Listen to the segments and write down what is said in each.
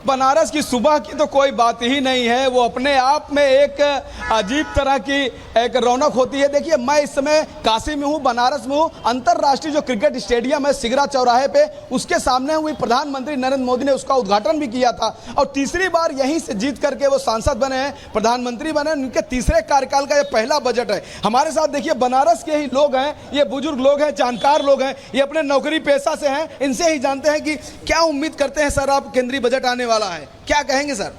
बनारस की सुबह की तो कोई बात ही नहीं है, वो अपने आप में एक अजीब तरह की एक रौनक होती है। देखिए, मैं इस समय काशी में हूँ, बनारस में हूँ। अंतर्राष्ट्रीय जो क्रिकेट स्टेडियम है सिगरा चौराहे पे, उसके सामने हुई प्रधानमंत्री नरेंद्र मोदी ने उसका उद्घाटन भी किया था और तीसरी बार यहीं से जीत करके वो सांसद बने हैं, प्रधानमंत्री बने। उनके तीसरे कार्यकाल का ये पहला बजट है। हमारे साथ देखिए बनारस के ही लोग हैं, ये बुजुर्ग लोग हैं, जानकार लोग हैं, ये अपने नौकरी पेशा से हैं। इनसे ही जानते हैं कि क्या उम्मीद करते हैं सर आप, केंद्रीय बजट आने वाला है, क्या कहेंगे सर?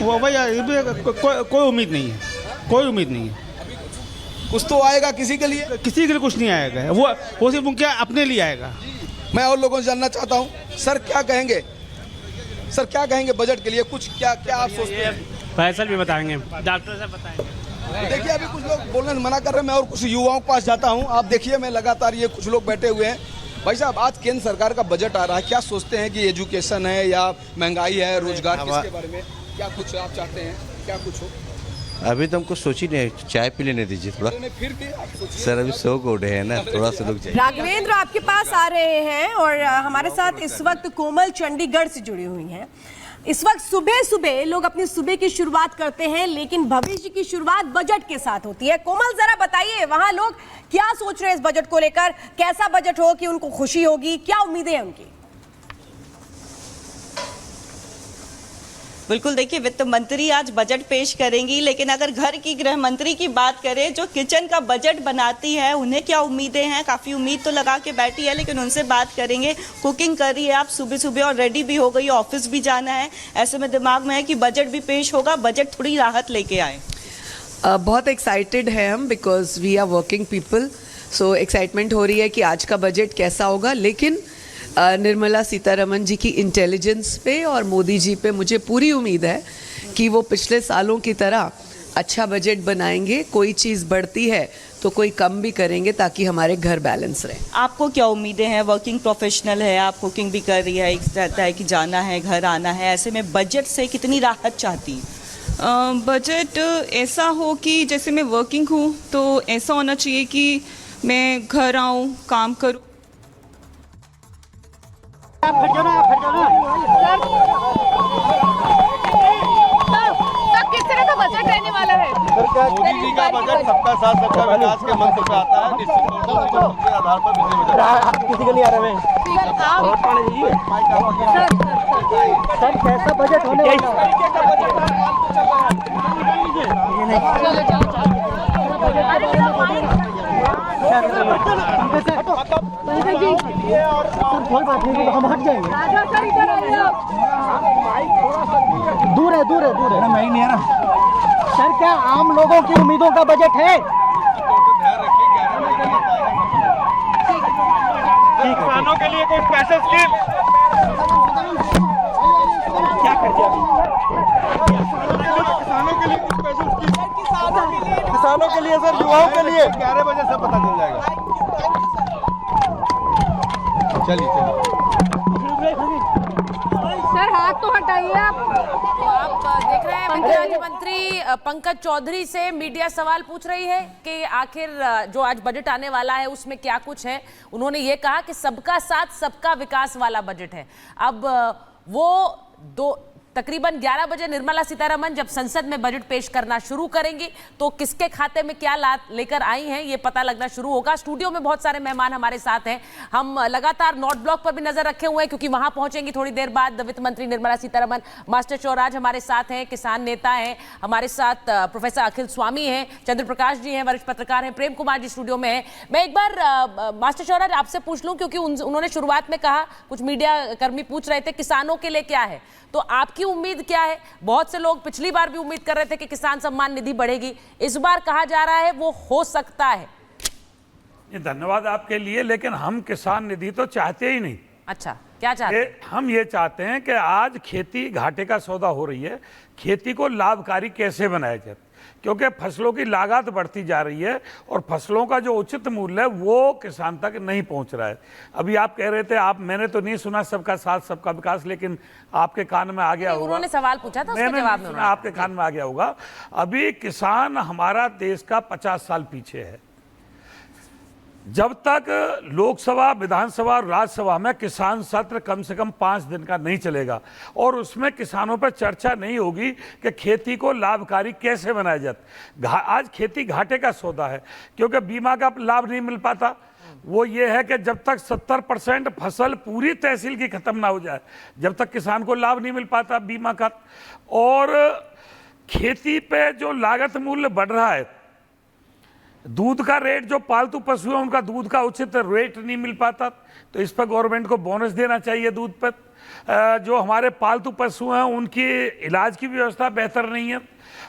वो भैया कोई उम्मीद नहीं है, कोई उम्मीद नहीं है। कुछ तो आएगा किसी के लिए? किसी के लिए कुछ नहीं आएगा, वो सिर्फ उनके अपने लिए आएगा। मैं और लोगों से जानना चाहता हूँ, सर क्या कहेंगे? सर क्या कहेंगे बजट के लिए? कुछ क्या क्या आप सोचते हैं? फैसल भी बताएंगे, डॉक्टर साहब बताएंगे। देखिए, अभी कुछ लोग बोलने से मना कर रहे हैं, मैं और कुछ युवाओं के पास जाता हूँ। आप देखिए, मैं लगातार ये कुछ लोग बैठे हुए हैं। भाई साहब, आज केंद्र सरकार का बजट आ रहा है, क्या सोचते हैं कि एजुकेशन है या महंगाई है, रोजगार, किसके बारे में क्या कुछ आप चाहते हैं, क्या कुछ हो? अभी तो हमको सोच ही नहीं, चाय पी लेने दीजिए थोड़ा। फिर भी आप सोचिए। सर अभी 100 को उठे हैं ना, थोड़ा सा रुक जाइए। राघवेंद्र आपके पास आ रहे हैं और हमारे साथ इस वक्त कोमल चंडीगढ़ से जुड़ी हुई हैं। इस वक्त सुबह सुबह लोग अपनी सुबह की शुरुआत करते हैं, लेकिन भविष्य की शुरुआत बजट के साथ होती है। कोमल, जरा बताइए वहां लोग क्या सोच रहे हैं इस बजट को लेकर? कैसा बजट हो कि उनको खुशी होगी, क्या उम्मीदें हैं उनकी? बिल्कुल, देखिए वित्त मंत्री आज बजट पेश करेंगी, लेकिन अगर घर की गृह मंत्री की बात करें जो किचन का बजट बनाती है, उन्हें क्या उम्मीदें हैं? काफ़ी उम्मीद तो लगा के बैठी है, लेकिन उनसे बात करेंगे। कुकिंग कर रही है आप सुबह सुबह और रेडी भी हो गई, ऑफिस भी जाना है, ऐसे में दिमाग में है कि बजट भी पेश होगा, बजट थोड़ी राहत लेके आए। बहुत एक्साइटेड है हम, because we are working people, so excitement हो रही है कि आज का बजट कैसा होगा। लेकिन निर्मला सीतारमण जी की इंटेलिजेंस पे और मोदी जी पे मुझे पूरी उम्मीद है कि वो पिछले सालों की तरह अच्छा बजट बनाएंगे। कोई चीज़ बढ़ती है तो कोई कम भी करेंगे ताकि हमारे घर बैलेंस रहे। आपको क्या उम्मीदें हैं? वर्किंग प्रोफेशनल है आप, कुकिंग भी कर रही है, एक रहता है कि जाना है, घर आना है, ऐसे में बजट से कितनी राहत चाहती है? बजट ऐसा हो कि जैसे मैं वर्किंग हूँ तो ऐसा होना चाहिए कि मैं घर आऊँ, काम करूँ। किस तरह का बजट रहने वाला है? मोदी जी का बजट सबका साथ सबका विकास के मंत्र पे आता है। निश्चित तौर पर उसके आधार पर किसी के लिए आ रहे हैं सर, कैसा बजट होने वाला कोई बात नहीं, हम हट जाएंगे। दूर है मैं ही नहीं आ रहा। सर, क्या आम लोगों की उम्मीदों का बजट है? किसानों के लिए कोई स्पेशल स्कीम क्या कर दिया? किसानों के लिए कुछ स्पेशल स्कीम, किसानों के लिए सर, युवाओं के लिए 11 बजे से पता चल जाएगा। चलिए सर, हाथ तो हटाइए आप। आप देख रहे हैं वित्त राज्य मंत्री पंकज चौधरी से मीडिया सवाल पूछ रही है कि आखिर जो आज बजट आने वाला है उसमें क्या कुछ है। उन्होंने ये कहा कि सबका साथ सबका विकास वाला बजट है। अब वो तकरीबन 11 बजे निर्मला सीतारमण जब संसद में बजट पेश करना शुरू करेंगी तो किसके खाते में क्या लेकर आई हैं ये पता लगना शुरू होगा। स्टूडियो में बहुत सारे मेहमान हमारे साथ हैं, हम लगातार नॉर्थ ब्लॉक पर भी नजर रखे हुए हैं क्योंकि वहां पहुंचेंगी थोड़ी देर बाद वित्त मंत्री निर्मला सीतारमण। मास्टर चौराज हमारे साथ हैं, किसान नेता हैं, हमारे साथ प्रोफेसर अखिल स्वामी हैं, चंद्र प्रकाश जी हैं, वरिष्ठ पत्रकार हैं, प्रेम कुमार जी स्टूडियो में हैं। मैं एक बार मास्टर चौराज आपसे पूछ लूं क्योंकि उन्होंने शुरुआत में कहा, कुछ मीडिया कर्मी पूछ रहे थे किसानों के लिए क्या है, तो आपकी उम्मीद क्या है? बहुत से लोग पिछली बार भी उम्मीद कर रहे थे कि किसान सम्मान निधि बढ़ेगी, इस बार कहा जा रहा है वो हो सकता है। धन्यवाद आपके लिए, लेकिन हम किसान निधि तो चाहते ही नहीं। अच्छा, क्या चाहते हैं? हम ये चाहते हैं कि आज खेती घाटे का सौदा हो रही है, खेती को लाभकारी कैसे बनाया जाए, क्योंकि फसलों की लागत बढ़ती जा रही है और फसलों का जो उचित मूल्य है वो किसान तक नहीं पहुंच रहा है। अभी आप कह रहे थे, मैंने तो नहीं सुना सबका साथ सबका विकास, लेकिन आपके कान में आ गया होगा। उन्होंने सवाल पूछा था, उसके जवाब में आपके कान में आ गया होगा। अभी किसान हमारा देश का 50 साल पीछे है। जब तक लोकसभा, विधानसभा और राज्यसभा में किसान सत्र कम से कम 5 दिन का नहीं चलेगा और उसमें किसानों पर चर्चा नहीं होगी कि खेती को लाभकारी कैसे बनाया जाए। आज खेती घाटे का सौदा है, क्योंकि बीमा का लाभ नहीं मिल पाता। वो ये है कि जब तक 70% फसल पूरी तहसील की खत्म ना हो जाए, जब तक किसान को लाभ नहीं मिल पाता बीमा का। और खेती पे जो लागत मूल्य बढ़ रहा है, दूध का रेट, जो पालतू पशु है उनका दूध का उचित रेट नहीं मिल पाता, तो इस पर गवर्नमेंट को बोनस देना चाहिए दूध पर। जो हमारे पालतू पशु हैं उनकी इलाज की व्यवस्था बेहतर नहीं है।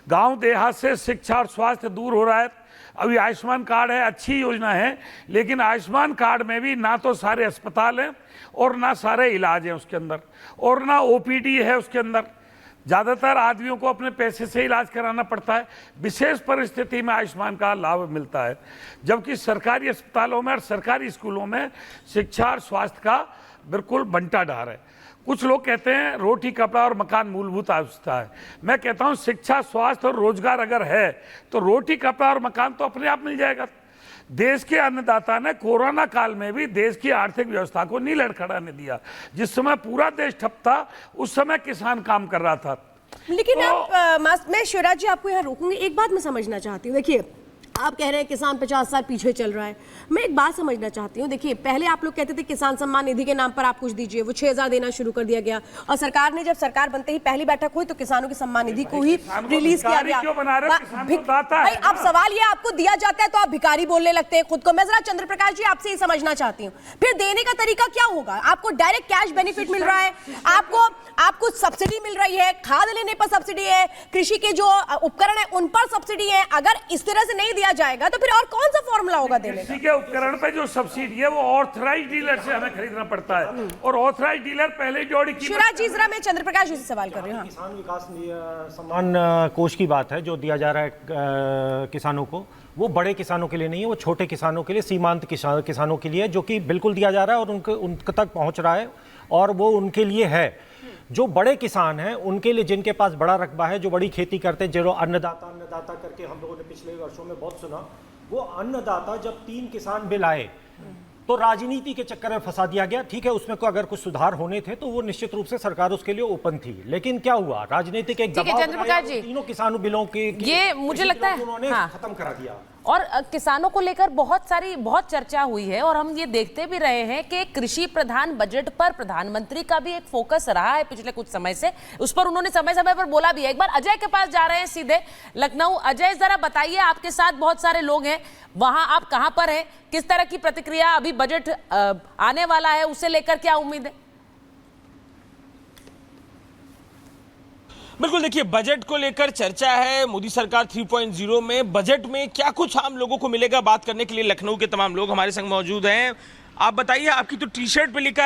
गांव देहात से शिक्षा और स्वास्थ्य दूर हो रहा है। अभी आयुष्मान कार्ड है, अच्छी योजना है, लेकिन आयुष्मान कार्ड में भी ना तो सारे अस्पताल हैं और ना सारे इलाज हैं उसके अंदर, और ना ओपीडी है उसके अंदर। ज़्यादातर आदमियों को अपने पैसे से इलाज कराना पड़ता है। विशेष परिस्थिति में आयुष्मान का लाभ मिलता है, जबकि सरकारी अस्पतालों में और सरकारी स्कूलों में शिक्षा और स्वास्थ्य का बिल्कुल बंटाढार है। कुछ लोग कहते हैं रोटी, कपड़ा और मकान मूलभूत आवश्यकता है। मैं कहता हूं शिक्षा, स्वास्थ्य और रोजगार अगर है तो रोटी, कपड़ा और मकान तो अपने आप मिल जाएगा। देश के अन्नदाता ने कोरोना काल में भी देश की आर्थिक व्यवस्था को नहीं लड़खड़ाने दिया। जिस समय पूरा देश ठप था, उस समय किसान काम कर रहा था। लेकिन मैं शिवराज जी आपको यहाँ रोकूंगी। एक बात मैं समझना चाहती हूँ। देखिए, आप कह रहे हैं किसान 50 साल पीछे चल रहा है। मैं एक बात समझना चाहती हूँ। देखिए, पहले आप लोग कहते थे किसान सम्मान निधि के नाम पर आप कुछ दीजिए, वो 6000 देना शुरू कर दिया गया, और सरकार ने जब सरकार बनते ही पहली बैठक हुई तो किसानों की सम्मान निधि को ही रिलीज किया गया। भाई, अब सवाल ये, आपको दिया जाता है तो आप भिखारी बोलने लगते हैं खुद को। मैं जरा चंद्र प्रकाश जी आपसे ये समझना चाहती हूँ, फिर देने का तरीका क्या होगा? आपको डायरेक्ट कैश बेनिफिट मिल रहा है, आपको सब्सिडी मिल रही है, खाद लेने पर सब्सिडी है, कृषि के जो उपकरण है उन पर सब्सिडी है। अगर इस तरह से नहीं दिया जाएगा तो फिर और कौन सा फॉर्मूला होगा देने का? कृषि के उपकरण पे जो सब्सिडी है वो ऑथराइज डीलर से हमें खरीदना पड़ता है, और ऑथराइज डीलर पहले जोड़ी कीमत। शिवराज जी, जरा मैं चंद्र प्रकाश जी से सवाल कर रही हूँ। किसान विकास सम्मान कोष की बात है जो दिया जा रहा है किसानों को, वो बड़े किसानों के लिए नहीं है, वो छोटे किसानों के लिए, सीमांत किसानों के लिए, जो कि बिल्कुल दिया जा रहा है और उनके तक पहुंच रहा है, और वो उनके लिए है। जो बड़े किसान हैं उनके लिए, जिनके पास बड़ा रकबा है, जो बड़ी खेती करते हैं, जो अन्नदाता करके हम लोगों ने पिछले वर्षों में बहुत सुना, वो अन्नदाता जब 3 किसान बिल आए तो राजनीति के चक्कर में फंसा दिया गया। ठीक है, उसमें को अगर कुछ सुधार होने थे तो वो निश्चित रूप से सरकार उसके लिए ओपन थी, लेकिन क्या हुआ, राजनीतिक एक दबाव बनाया, तीनों किसानों बिलों के ये मुझे लगता है उन्होंने खत्म करा दिया। और किसानों को लेकर बहुत चर्चा हुई है, और हम ये देखते भी रहे हैं कि कृषि प्रधान बजट पर प्रधानमंत्री का भी एक फोकस रहा है पिछले कुछ समय से। उस पर उन्होंने समय समय पर बोला भी है। एक बार अजय के पास जा रहे हैं सीधे लखनऊ। अजय, जरा बताइए, आपके साथ बहुत सारे लोग हैं वहां, आप कहां पर हैं, किस तरह की प्रतिक्रिया, अभी बजट आने वाला है, उसे लेकर क्या उम्मीद है? बिल्कुल, देखिए, बजट को लेकर चर्चा है। मोदी सरकार 3.0 में बजट में क्या कुछ आम लोगों को मिलेगा, बात करने के लिए लखनऊ के तमाम लोग हमारे संग मौजूद हैं। आप बताइए, आपकी तो टी शर्ट पे लिखा